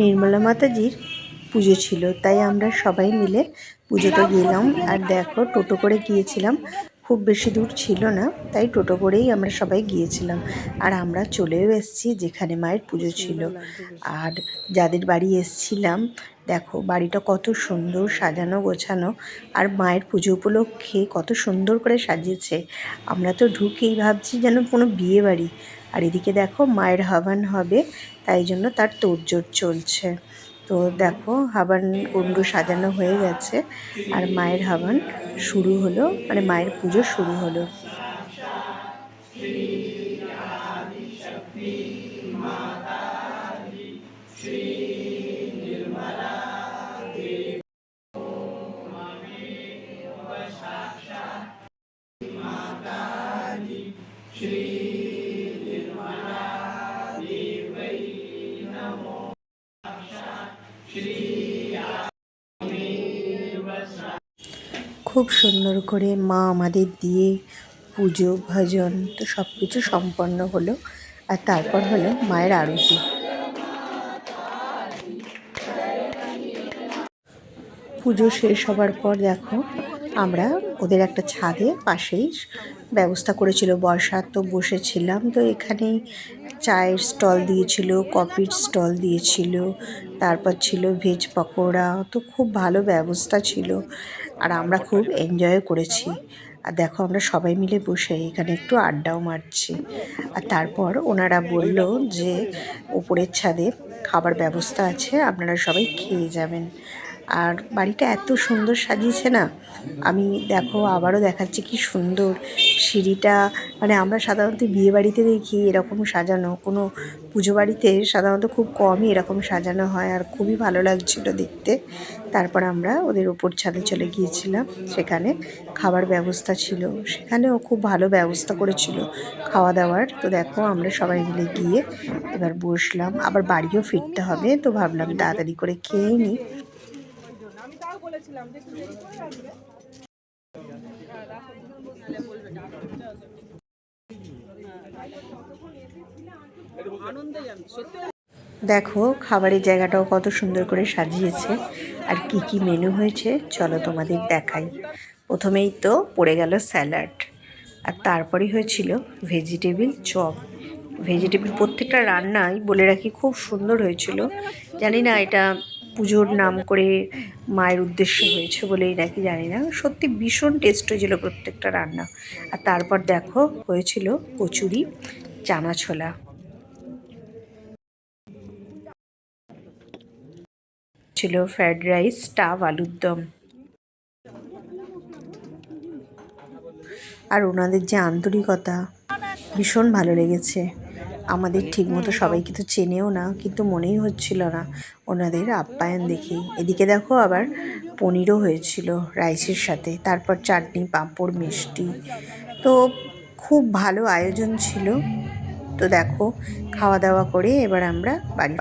নির্মলা মাতাজির পুজো ছিল, তাই আমরা সবাই মিলে পুজোতে গেলাম। আর দেখো, টোটো করে গিয়েছিলাম, খুব বেশি দূর ছিল না, তাই টোটো করেই আমরা সবাই গিয়েছিলাম। আর আমরা চলেও এসেছি যেখানে মায়ের পুজো ছিল। আর যাদের বাড়ি এসছিলাম, দেখো বাড়িটা কত সুন্দর সাজানো গোছানো, আর মায়ের পুজো উপলক্ষে কত সুন্দর করে সাজিয়েছে। আমরা তো ঢুকেই ভাবছি যেন কোনো বিয়ে বাড়ি। আর এদিকে দেখো মায়ের হাবান হবে, তাই জন্য তার তোড়জোড় চলছে। তো দেখো হাবান কুণ্ড সাজানো হয়ে গেছে, আর মায়ের হাবান শুরু হলো, মানে মায়ের পুজো শুরু হলো। খুব সুন্দর করে মা আমাদের দিয়ে পুজো ভজন তো সব কিছু সম্পন্ন হলো। আর তারপর হলো মায়ের আরতি। পুজো শেষ হবার পর দেখো আমরা ওদের একটা ছাদে পাশেই ব্যবস্থা করেছিল বসার, তো বসেছিলাম। তো এখানেই চায়ের স্টল দিয়েছিল, কফির স্টল দিয়েছিল, তারপর ছিল ভেজ পকোড়া। তো খুব ভালো ব্যবস্থা ছিল, আর আমরা খুব এনজয় করেছি। আর দেখো আমরা সবাই মিলে বসে এখানে একটু আড্ডাও মারছি। আর তারপর ওনারা বলল যে উপরের ছাদে খাবার ব্যবস্থা আছে, আপনারা সবাই খেয়ে যাবেন। আর বাড়িটা এত সুন্দর সাজিয়েছে না, আমি দেখো আবারও দেখাচ্ছি কি সুন্দর সিঁড়িটা। মানে আমরা সাধারণত বিয়ে বাড়িতে দেখি এরকম সাজানো, কোনো পুজো বাড়িতে সাধারণত খুব কমই এরকম সাজানো হয়, আর খুবই ভালো লাগছিল দেখতে। তারপর আমরা ওদের ওপর ছাদে চলে গিয়েছিলাম, সেখানে খাবার ব্যবস্থা ছিল, সেখানেও খুব ভালো ব্যবস্থা করেছিল খাওয়া দাওয়ার। তো দেখো আমরা সবাই মিলে গিয়ে এবার বসলাম, আবার বাড়িও ফিরতে হবে, তো ভাবলাম তাড়াতাড়ি করে খেয়ে নিই। দেখো খাবারের জায়গাটাও কত সুন্দর করে সাজিয়েছে, আর কি কি মেনু হয়েছে চলো তোমাদের দেখাই। প্রথমেই তো পড়ে গেল স্যালাড, আর তারপরে হয়েছিল ভেজিটেবিল চপ। ভেজিটেবিল প্রত্যেকটা রান্নাই বলে রাখি খুব সুন্দর হয়েছিল। জানি না এটা পুজোর নাম করে মায়ের উদ্দেশ্য হয়েছে বলেই নাকি জানি না, সত্যি ভীষণ টেস্ট হয়েছিল প্রত্যেকটা রান্না। আর তারপর দেখো হয়েছিল কচুরি, চানা ছোলা, ছিল ফ্রায়েড রাইস, স্টাফ আলুর দম। আর ওনাদের যে আন্তরিকতা, ভীষণ ভালো লেগেছে। আমাদের ঠিকমতো সবাইকে তো চেনেও না, কিন্তু মনেই হচ্ছিল না ওনাদের আপ্যায়ন দেখেই। এদিকে দেখো আবার পনিরও হয়েছিল রাইসের সাথে, তারপর চাটনি, পাঁপড়, মিষ্টি। তো খুব ভালো আয়োজন ছিল। তো দেখো খাওয়া দাওয়া করে এবার আমরা বাড়ি